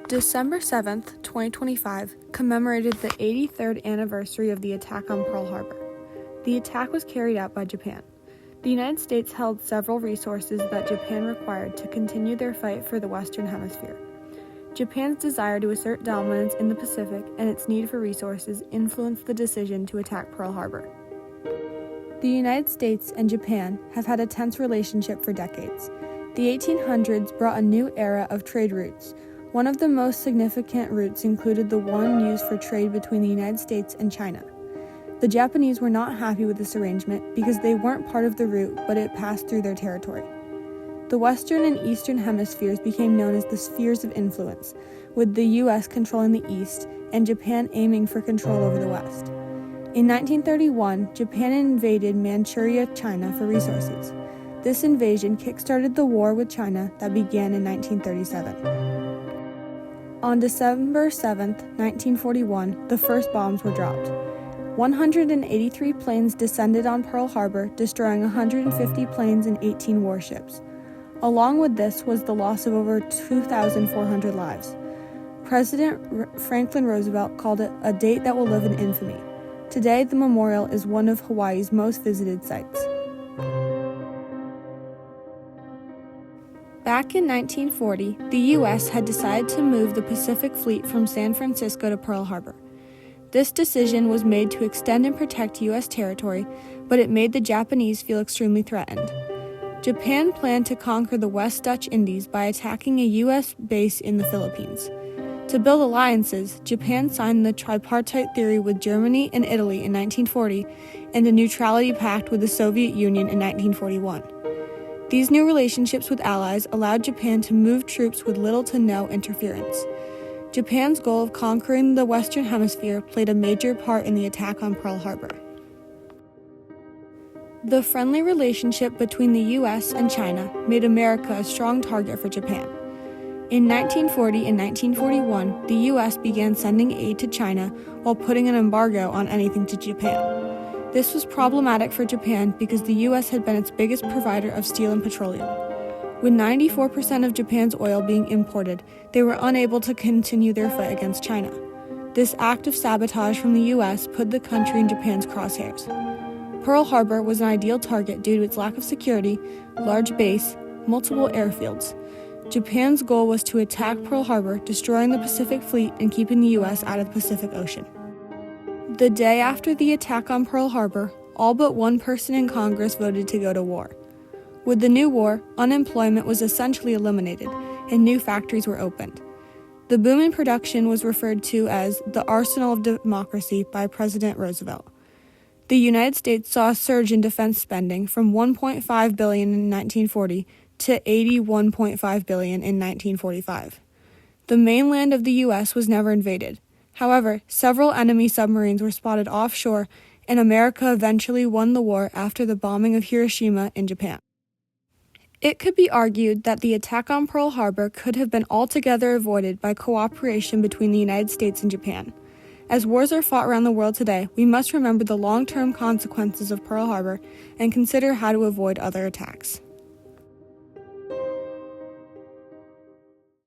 December 7th, 2025, commemorated the 83rd anniversary of the attack on Pearl Harbor. The attack was carried out by Japan. The United States held several resources that Japan required to continue their fight for the Western Hemisphere. Japan's desire to assert dominance in the Pacific and its need for resources influenced the decision to attack Pearl Harbor. The United States and Japan have had a tense relationship for decades. The 1800s brought a new era of trade routes. One of the most significant routes included the one used for trade between the United States and China. The Japanese were not happy with this arrangement because they weren't part of the route, but it passed through their territory. The Western and Eastern hemispheres became known as the spheres of influence, with the U.S. controlling the East and Japan aiming for control over the West. In 1931, Japan invaded Manchuria, China, for resources. This invasion kick-started the war with China that began in 1937. On December 7, 1941, the first bombs were dropped. 183 planes descended on Pearl Harbor, destroying 150 planes and 18 warships. Along with this was the loss of over 2,400 lives. President Franklin Roosevelt called it a date that will live in infamy. Today, the memorial is one of Hawaii's most visited sites. Back in 1940, the U.S. had decided to move the Pacific Fleet from San Francisco to Pearl Harbor. This decision was made to extend and protect U.S. territory, but it made the Japanese feel extremely threatened. Japan planned to conquer the West Dutch Indies by attacking a U.S. base in the Philippines. To build alliances, Japan signed the tripartite theory with Germany and Italy in 1940 and a neutrality pact with the Soviet Union in 1941. These new relationships with allies allowed Japan to move troops with little to no interference. Japan's goal of conquering the Western Hemisphere played a major part in the attack on Pearl Harbor. The friendly relationship between the U.S. and China made America a strong target for Japan. In 1940 and 1941, the U.S. began sending aid to China while putting an embargo on anything to Japan. This was problematic for Japan because the U.S. had been its biggest provider of steel and petroleum. With 94% of Japan's oil being imported, they were unable to continue their fight against China. This act of sabotage from the U.S. put the country in Japan's crosshairs. Pearl Harbor was an ideal target due to its lack of security, large base, multiple airfields. Japan's goal was to attack Pearl Harbor, destroying the Pacific Fleet and keeping the U.S. out of the Pacific Ocean. The day after the attack on Pearl Harbor, all but one person in Congress voted to go to war. With the new war, unemployment was essentially eliminated, and new factories were opened. The boom in production was referred to as the arsenal of democracy by President Roosevelt. The United States saw a surge in defense spending from $1.5 billion in 1940 to $81.5 billion in 1945. The mainland of the U.S. was never invaded. However, several enemy submarines were spotted offshore, and America eventually won the war after the bombing of Hiroshima in Japan. It could be argued that the attack on Pearl Harbor could have been altogether avoided by cooperation between the United States and Japan. As wars are fought around the world today, we must remember the long-term consequences of Pearl Harbor and consider how to avoid other attacks.